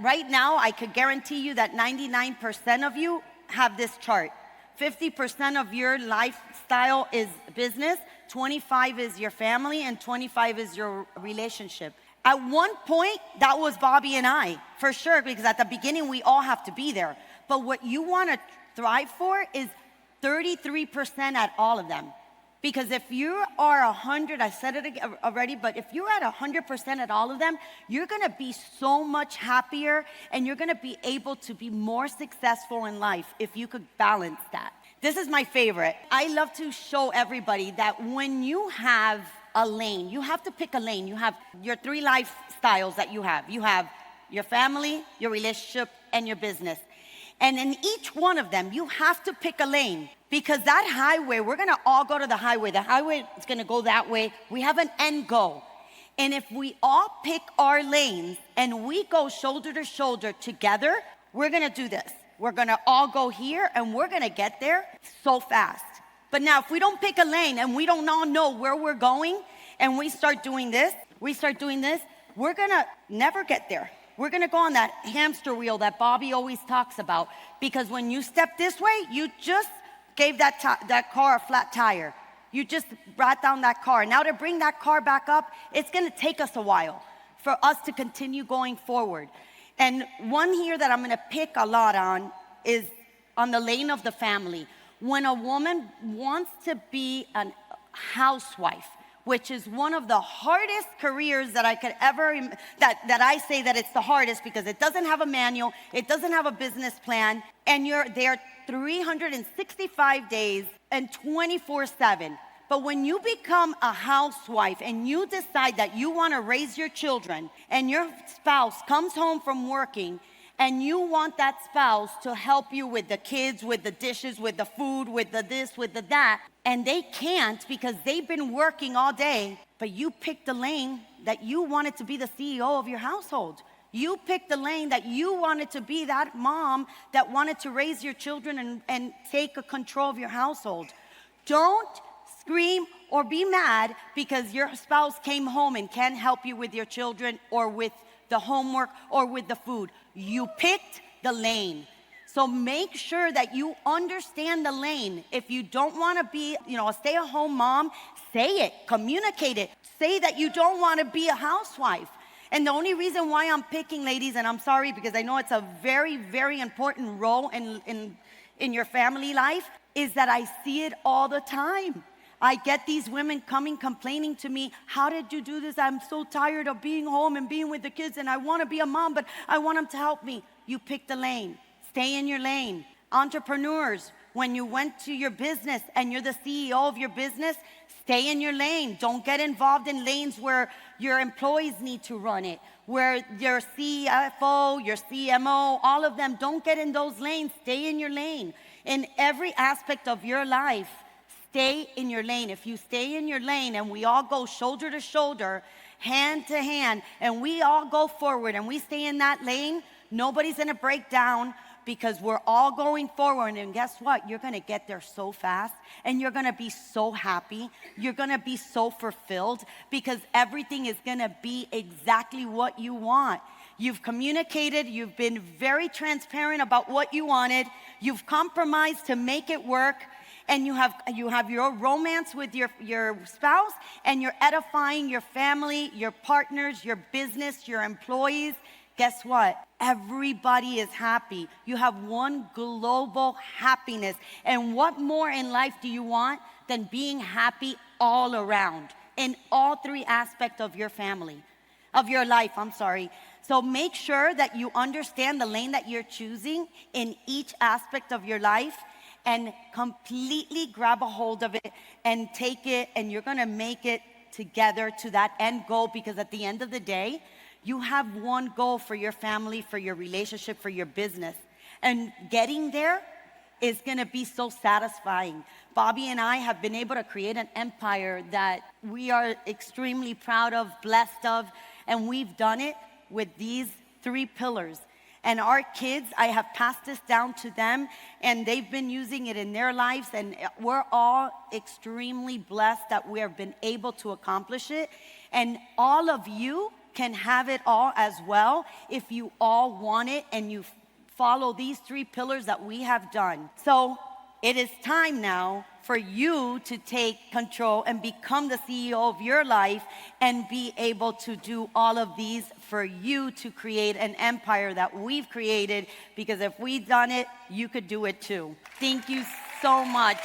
right now I could guarantee you that 99% of you have this chart. 50% of your lifestyle is business, 25 is your family, and 25 is your relationship. At one point, that was Bobby and I, for sure, because at the beginning, we all have to be there. But what you want to thrive for is 33% at all of them. Because if you are 100, I said it already, but if you're at 100% at all of them, you're going to be so much happier and you're going to be able to be more successful in life if you could balance that. This is my favorite. I love to show everybody that when you have a lane, you have to pick a lane. You have your 3 lifestyles that you have. You have your family, your relationship, and your business. And in each one of them, you have to pick a lane, because that highway, we're gonna all go to the highway. The highway is gonna go that way. We have an end goal. And if we all pick our lanes and we go shoulder to shoulder together, we're gonna do this. We're gonna all go here and we're gonna get there so fast. But now if we don't pick a lane and we don't all know where we're going and we start doing this, we're gonna never get there. We're gonna go on that hamster wheel that Bobby always talks about, because when you step this way, you just gave that car a flat tire. You just brought down that car. Now to bring that car back up, it's gonna take us a while for us to continue going forward. And one here that I'm gonna pick a lot on is on the lane of the family. When a woman wants to be a housewife, which is one of the hardest careers that I could ever, that I say that it's the hardest, because it doesn't have a manual, it doesn't have a business plan, and you're there 365 days and 24/7. But when you become a housewife and you decide that you want to raise your children, and your spouse comes home from working, and you want that spouse to help you with the kids, with the dishes, with the food, with the this, with the that, and they can't because they've been working all day, but you picked the lane that you wanted to be the CEO of your household. You picked the lane that you wanted to be that mom that wanted to raise your children and take control of your household. Don't scream or be mad because your spouse came home and can't help you with your children or with the homework or with the food. You picked the lane. So make sure that you understand the lane. If you don't want to be, a stay-at-home mom, say it, communicate it. Say that you don't want to be a housewife. And the only reason why I'm picking, ladies, and I'm sorry because I know it's a very, very important role in your family life, is that I see it all the time. I get these women coming complaining to me, how did you do this? I'm so tired of being home and being with the kids, and I want to be a mom, but I want them to help me. You pick the lane. Stay in your lane. Entrepreneurs, when you went to your business and you're the CEO of your business, stay in your lane. Don't get involved in lanes where your employees need to run it, where your CFO, your CMO, all of them, don't get in those lanes. Stay in your lane. In every aspect of your life, stay in your lane. If you stay in your lane and we all go shoulder to shoulder, hand to hand, and we all go forward and we stay in that lane, nobody's gonna break down because we're all going forward. And guess what? You're gonna get there so fast and you're gonna be so happy. You're gonna be so fulfilled because everything is gonna be exactly what you want. You've communicated, you've been very transparent about what you wanted, you've compromised to make it work, and you have your romance with your spouse, and you're edifying your family, your partners, your business, your employees. Guess what? Everybody is happy. You have one global happiness. And what more in life do you want than being happy all around in all 3 aspects of your family, of your life, So make sure that you understand the lane that you're choosing in each aspect of your life, and completely grab a hold of it and take it, and you're gonna make it together to that end goal, because at the end of the day, you have one goal for your family, for your relationship, for your business. And getting there is gonna be so satisfying. Bobby and I have been able to create an empire that we are extremely proud of, blessed of, and we've done it with these 3 pillars. And our kids, I have passed this down to them, and they've been using it in their lives, and we're all extremely blessed that we have been able to accomplish it. And all of you can have it all as well if you all want it and you follow these 3 pillars that we have done. So it is time now for you to take control and become the CEO of your life and be able to do all of these for you to create an empire that we've created, because if we've done it, you could do it too. Thank you so much.